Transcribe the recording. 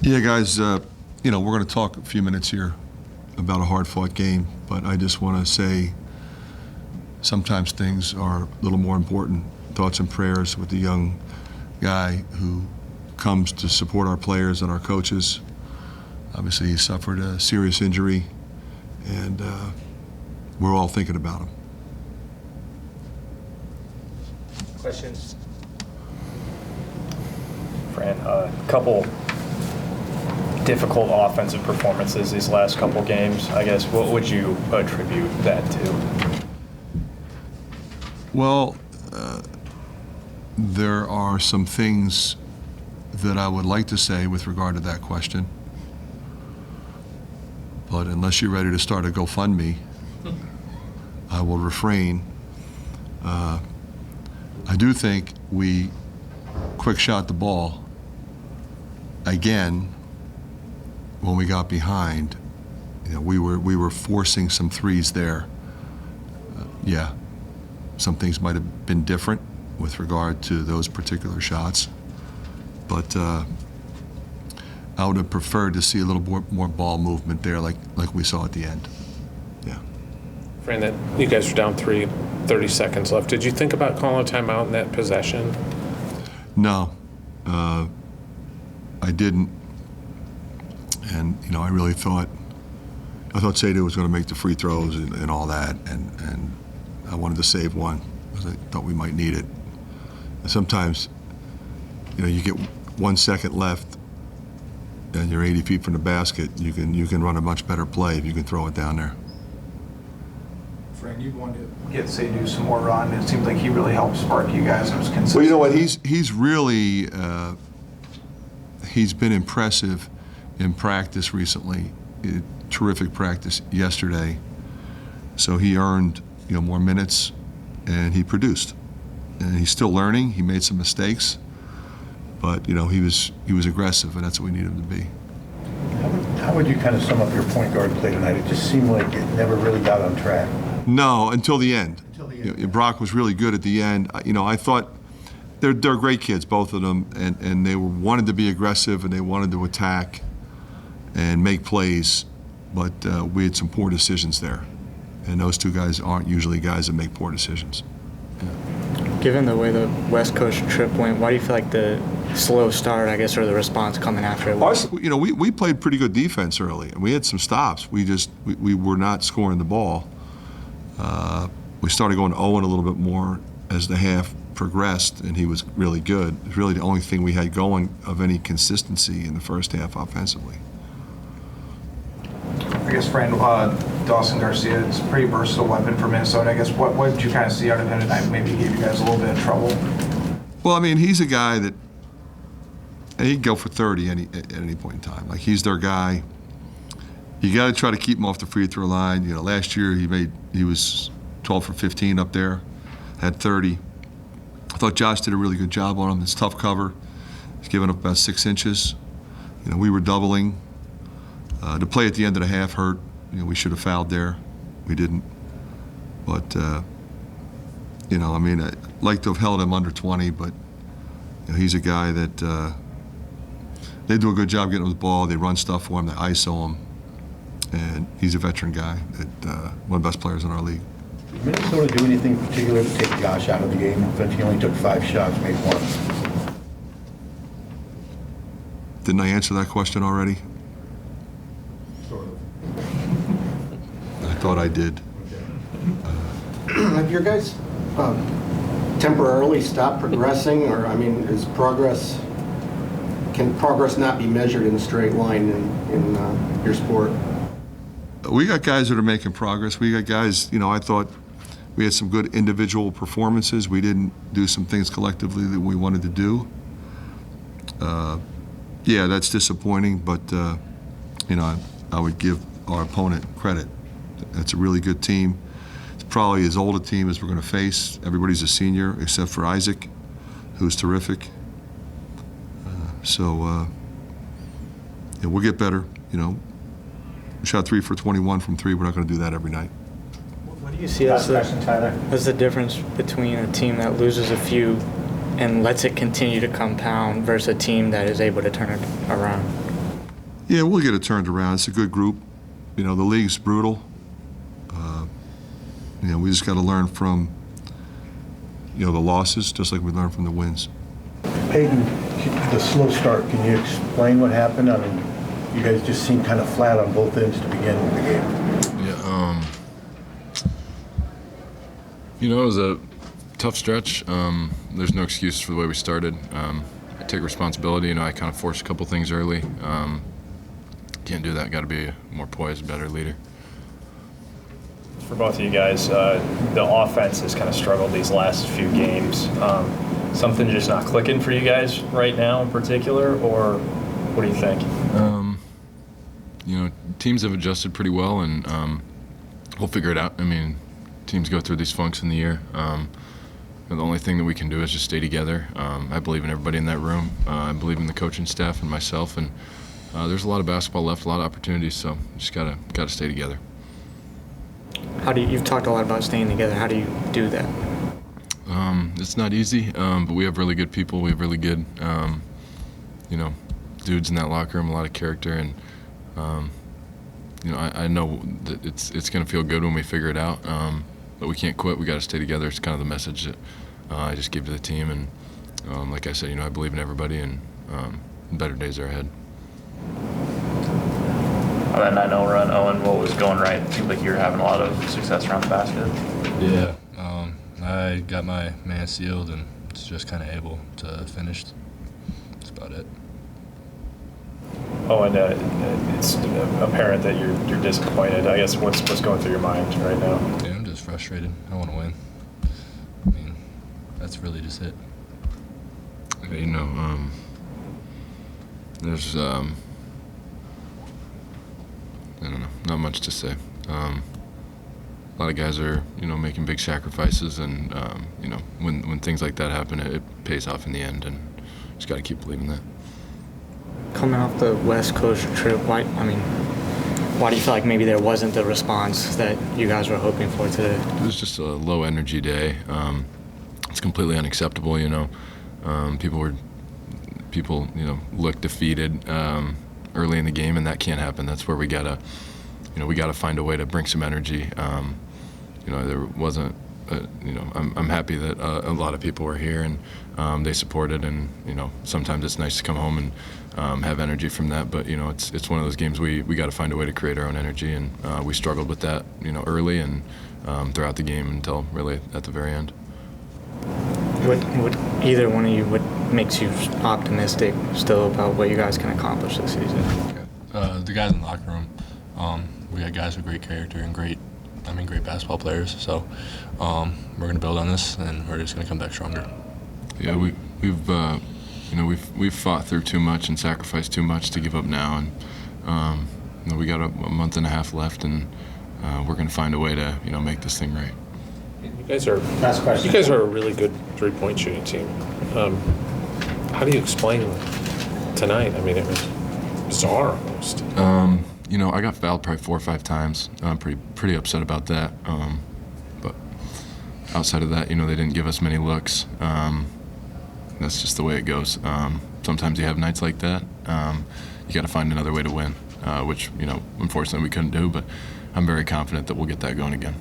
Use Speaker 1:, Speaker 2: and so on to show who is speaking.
Speaker 1: Yeah, guys, we're going to talk a few minutes here about a hard-fought game, but I just want to say sometimes things are a little more important. Thoughts and prayers with the young guy who comes to support our players and our coaches. Obviously, he suffered a serious injury, and we're all thinking about him.
Speaker 2: Questions? Fran, a couple difficult offensive performances these last couple games. I guess, what would you attribute that to?
Speaker 1: Well, there are some things that I would like to say with regard to that question, but unless you're ready to start a GoFundMe, I will refrain. I do think we quick shot the ball again when we got behind. We were forcing some threes there. Yeah, some things might have been different with regard to those particular shots, but I would have preferred to see a little more ball movement there, like we saw at the end. Yeah.
Speaker 3: Fran, that you guys were down 30 seconds left. Did you think about calling a timeout in that possession?
Speaker 1: No, I didn't. And I really thought Sadu was going to make the free throws and all that, and I wanted to save one because I thought we might need it. And sometimes, you get 1 second left, and you're 80 feet from the basket. You can run a much better play if you can throw it down there.
Speaker 4: Fran, you wanted to get Sadu some more run. It seemed like he really helped spark you guys. It was consistent.
Speaker 1: Well, you know what? He's really he's been impressive in practice recently. Terrific practice yesterday. So he earned more minutes, and he produced. And he's still learning. He made some mistakes, but he was aggressive, and that's what we need him to be.
Speaker 5: How would you kind of sum up your point guard play tonight? It just seemed like it never really got on track.
Speaker 1: No, until the end.
Speaker 5: Until the end.
Speaker 1: Brock was really good at the end. I thought they're great kids, both of them, and they wanted to be aggressive and they wanted to attack and make plays, but we had some poor decisions there. And those two guys aren't usually guys that make poor decisions. Yeah.
Speaker 6: Given the way the West Coast trip went, why do you feel like the slow start, I guess, or the response coming after it?
Speaker 1: We played pretty good defense early, and we had some stops. We were not scoring the ball. We started going to Owen a little bit more as the half progressed, and he was really good. It was really the only thing we had going of any consistency in the first half offensively.
Speaker 4: I guess, Fran, Dawson Garcia is a pretty versatile weapon for Minnesota. I guess, what did you kind of see out of him tonight? Maybe he gave you guys a little bit of trouble.
Speaker 1: Well, he's a guy that he can go for 30 at any point in time. Like, he's their guy. You got to try to keep him off the free throw line. Last year he was 12 for 15 up there, had 30. I thought Josh did a really good job on him. It's tough cover. He's given up about 6 inches. We were doubling. The play at the end of the half hurt. We should have fouled there. We didn't. But, I'd like to have held him under 20, but he's a guy that they do a good job getting him the ball. They run stuff for him. They ISO him. And he's a veteran guy, one of the best players in our league.
Speaker 5: Did Minnesota do anything particular to take Josh out of the game? He only took 5 shots, made 1.
Speaker 1: Didn't I answer that question already?
Speaker 5: Sort of.
Speaker 1: I thought I did.
Speaker 7: Have your guys temporarily stopped progressing, or can progress not be measured in a straight line in your sport?
Speaker 1: We got guys that are making progress. We got guys, I thought we had some good individual performances. We didn't do some things collectively that we wanted to do. Yeah, that's disappointing, but I would give our opponent credit. That's a really good team. It's probably as old a team as we're going to face. Everybody's a senior except for Isaac, who's terrific. So we'll get better. We shot 3 for 21 from 3. We're not going to do that every night.
Speaker 6: What do you see as the difference between a team that loses a few and lets it continue to compound versus a team that is able to turn it around?
Speaker 1: Yeah, we'll get it turned around. It's a good group. You know, the league's brutal. You know, we just got to learn from, you know, the losses, just like we learn from the wins.
Speaker 5: Payton, the slow start, can you explain what happened? I mean, you guys just seemed kind of flat on both ends to begin the game.
Speaker 8: Yeah, you know, it was a tough stretch. There's no excuse for the way we started. I take responsibility. You know, I kind of forced a couple things early. Can't do that. Got to be a more poised, better leader.
Speaker 2: For both of you guys, the offense has kind of struggled these last few games. Something just not clicking for you guys right now in particular, or what do you think?
Speaker 8: You know, teams have adjusted pretty well, and we'll figure it out. I mean, teams go through these funks in the year. And the only thing that we can do is just stay together. I believe in everybody in that room. I believe in the coaching staff and myself, and there's a lot of basketball left, a lot of opportunities, so just gotta stay together.
Speaker 6: You've talked a lot about staying together. How do you do that?
Speaker 8: It's not easy, but we have really good people. We have really good, you know, dudes in that locker room, a lot of character, and you know, I know that it's going to feel good when we figure it out, but we can't quit. We got to stay together. It's kind of the message that I just gave to the team, and like I said, you know, I believe in everybody, and better days are ahead.
Speaker 9: On that 9-0 run, Owen, what was going right? It seemed like you were having a lot of success around the basket.
Speaker 10: Yeah, I got my man sealed and was just kind of able to finish. That's about it.
Speaker 2: Oh, and it's apparent that you're disappointed. I guess what's going through your mind right now?
Speaker 10: Yeah, I'm just frustrated. I want to win. I mean, that's really just it.
Speaker 8: You know, there's I don't know, not much to say. A lot of guys are, you know, making big sacrifices, and you know, when things like that happen, it pays off in the end, and just got to keep believing that.
Speaker 6: Coming off the West Coast trip, why do you feel like maybe there wasn't the response that you guys were hoping for today?
Speaker 8: It was just a low energy day. It's completely unacceptable, you know. People, you know, look defeated early in the game, and that can't happen. That's where we gotta find a way to bring some energy. You know, there wasn't, you know, I'm happy that a lot of people were here, and they supported, and you know, sometimes it's nice to come home and have energy from that. But you know, it's one of those games we got to find a way to create our own energy, and we struggled with that, you know, early and throughout the game until really at the very end.
Speaker 6: What either one of you, what makes you optimistic still about what you guys can accomplish this season?
Speaker 10: The guys in the locker room, we got guys with great character and great basketball players. So we're going to build on this, and we're just going to come back stronger.
Speaker 8: Yeah, we've you know, we've fought through too much and sacrificed too much to give up now, and you know, we got a month and a half left, and we're going to find a way to, you know, make this thing right.
Speaker 3: You guys are a really good three-point shooting team. How do you explain tonight? I mean, it was bizarre almost.
Speaker 8: You know, I got fouled probably 4 or 5 times. I'm pretty upset about that. But outside of that, you know, they didn't give us many looks. That's just the way it goes. Sometimes you have nights like that. You got to find another way to win, which, you know, unfortunately we couldn't do. But I'm very confident that we'll get that going again.